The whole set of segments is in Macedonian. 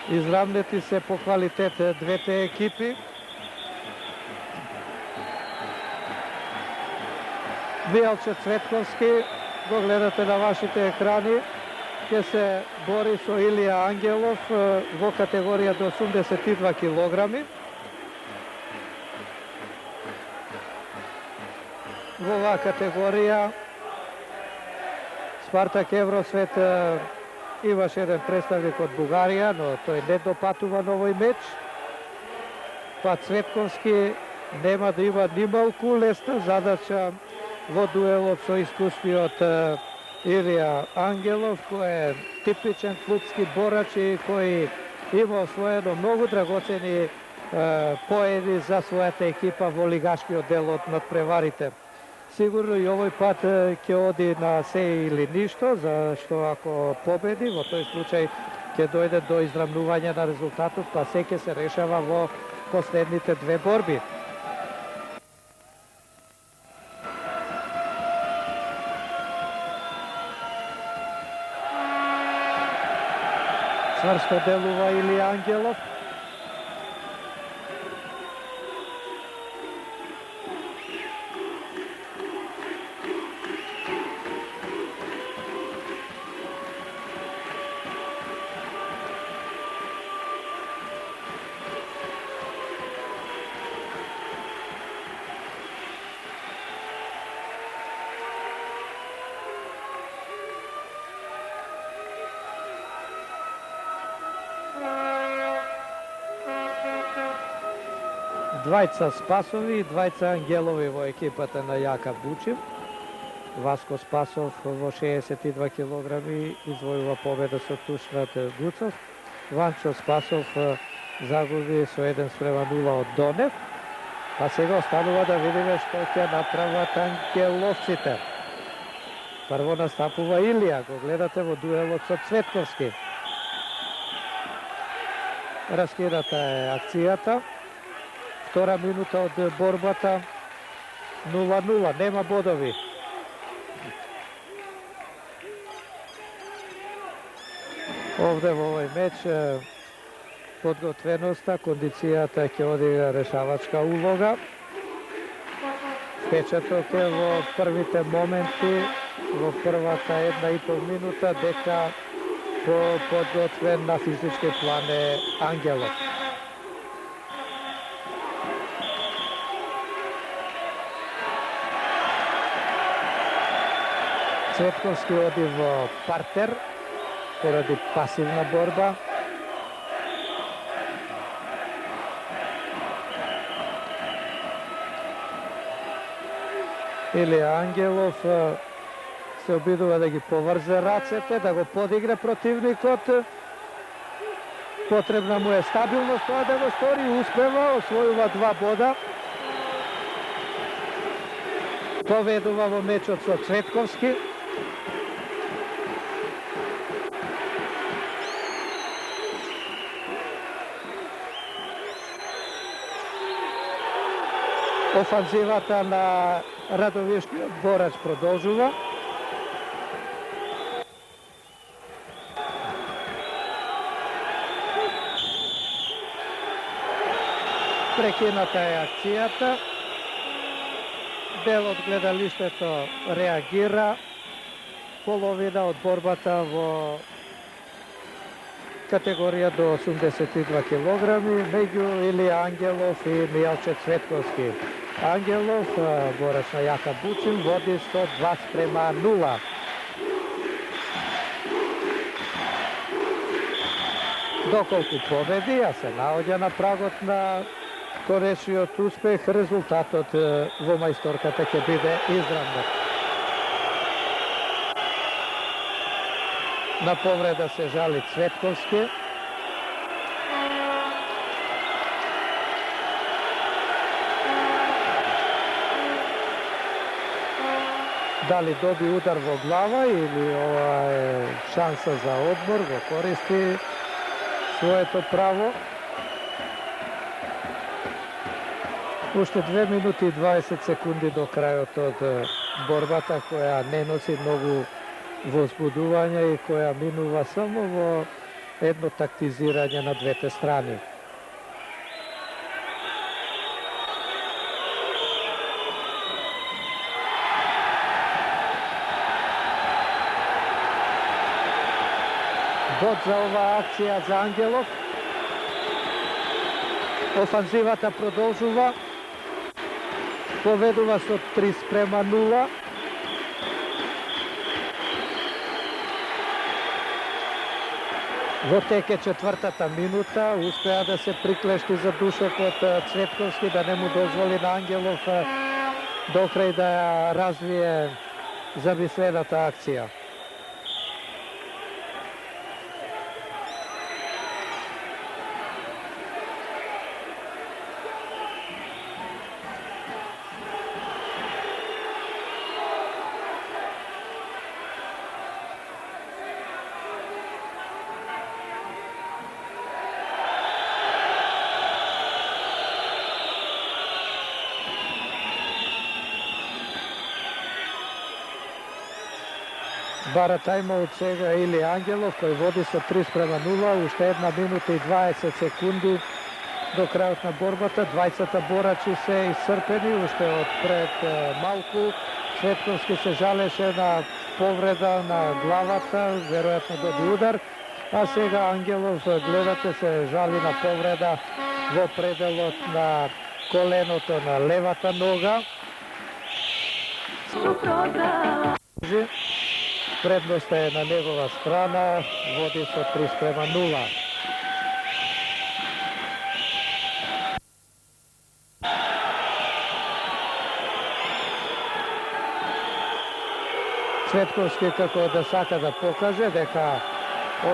изравнети се по квалитет двете екипи. Мијалче Цветковски го гледате на вашите екрани, ќе се бори со Илија Ангелов во категорија до 82 килограми. Во оваа категорија Спартак Евросвет имаше еден представник од Бугарија, но тој не допатува на овој меч. Па Цветковски нема да има нималку лесна задача во дуелот со искуствиот Илија Ангелов, кој е типичен клубски борач и кој има освоено многу драгоцени поени за својата екипа во лигашкиот дел од надпреварите. Сигурно и овој пат ќе оди на се или ништо, зашто ако победи, во тој случај ќе дојде до израмнување на резултатот, па се ќе се решава во последните две борби. Цврсто делува Илија Ангелов. Двајца Спасови и двајца Ангелови во екипата на Јака Бучив. Васко Спасов во 62 килограми извојува победа со туш над Гуцов. Ванчо Спасов загуби со 1:0 од Донев. Па сега останува да видиме што ќе направат ангеловците. Прво настапува Илија, го гледате во дуелот со Цветковски. Раскината е акцијата. Втора минута од борбата, 0:0, нема бодови. Овде во овој меч подготвеноста, кондицијата ќе одигра решавачка улога. Впечаток е во првите моменти, во првата 1,5 минута, дека подготвен на физички план е Ангелов. Цветковски оди во партер поради пасивна борба. Илија Ангелов се обидува да ги поврзе рацете, да го подигре противникот. Потребна му е стабилност, тоа да го стори, успева, освојува 2 бода. Поведува во мечот со Цветковски. Офанзивата на Радовишкиот борач продолжува. Прекината е акцијата. Дел од гледалиштето реагира. Половина од борбата во категорија до 82 килограми меѓу Илија Ангелов и Мијалче Цветковски. Ангелов, борач на Јака Бучин, води со 2:0. Доколку победи, а се наоѓа на прагот на конечниот успех, резултатот во мајсторката ќе биде изравнет. На повреда се жали Цветковски. Дали доби удар во глава или ова е шанса за одмор, го користи своето право. Уште 2 минути и 20 секунди до крајот од борбата, која не носи многу возбудување и која минува само во едно тактизирање на двете страни. Бод за оваа акција за Ангелов. Офанзивата продолжува. Поведува со 3:0. Во теке четвртата минута успеа да се приклешти за душок од Цветковски, да не му дозволи на Ангелов до крај да ја развие замислената акција. Бара тајмаут сега Или Ангелов, кој води со 3:0, уште 1 минута и 20 секунди до крајот на борбата. Двајцата борачи се исцрпени, уште од пред малку. Цветковски се жалеше на повреда на главата, веројатно доби удар, а сега Ангелов, гледате, се жали на повреда во пределот на коленото на левата нога. Предноста е на негова страна, води со 3:0. Цветковски како да сака да покаже дека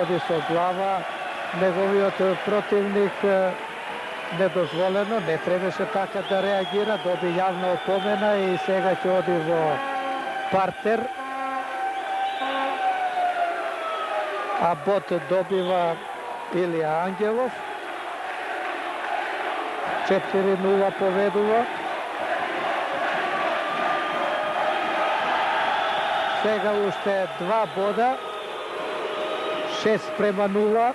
оди со глава, неговиот противник недозволено, не требаше така да реагира, доби јавна опомена и сега ќе оди во партер. А бот добива Илија Ангелов. 4:0 поведува. Сега уште 2 бода. 6:0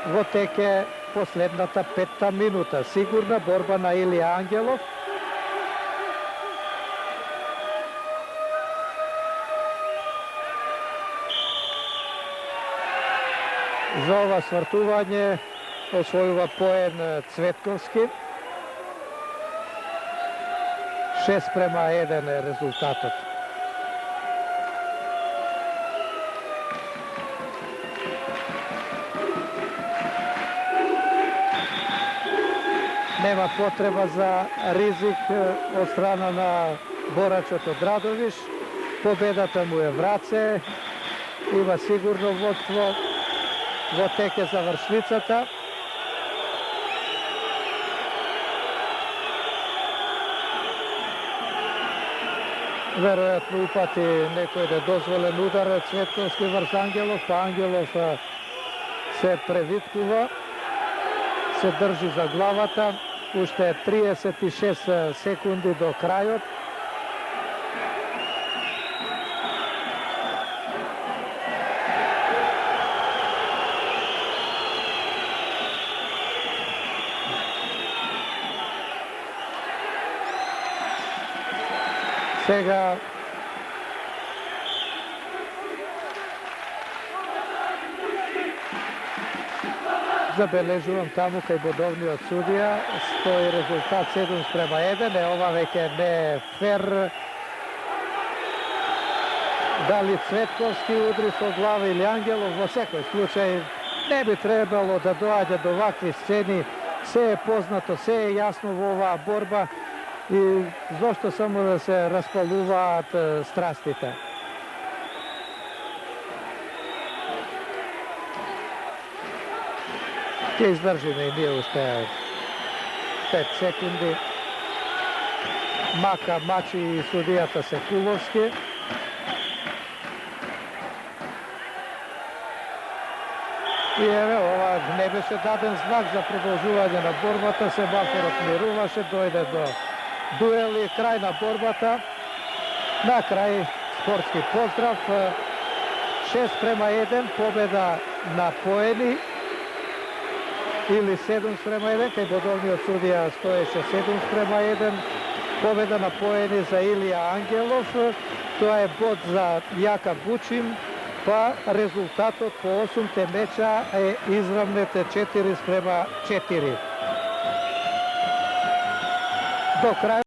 во теке последната 5-та минута. Сигурна борба на Илија Ангелов. За ова свртување освојува поен Цветковски. 6:1 е резултатот. Нема потреба за ризик од страна на борачот од Радовиш. Победата му е враце. Има сигурно водство во теке завршницата. Веројатно упати некој недозволен удар Цветковски врз Ангелов, па Ангелов се превиткува, се држи за главата. Уште 36 секунди до крајот. Сега забележувам таму кај бодовниот судија стои резултат 7:1. Ова веќе не е фер. Дали Цветковски удри со глава или Ангелов, во секој случај не би требало да доаѓа до вакви сцени. Се е познато, се е јасно во оваа борба и зошто само да се распалуваат страстите. Ќе издржиме и ние уште 5 секунди. Мака, Мачи и судијата Секуловски. И еве, ова не беше даден знак за продолжување на борбата, семафорот мируваше, дојде до дуели, крај на борбата. На крај спортски поздрав, 6:1, победа на поени или 7-1, кај бодовниот судија стоеше 7-1. Победа на поени за Илија Ангелов. Тоа е бод за Јака Бучим, па резултатот по 8-те меча е изравнете 4-4. До крај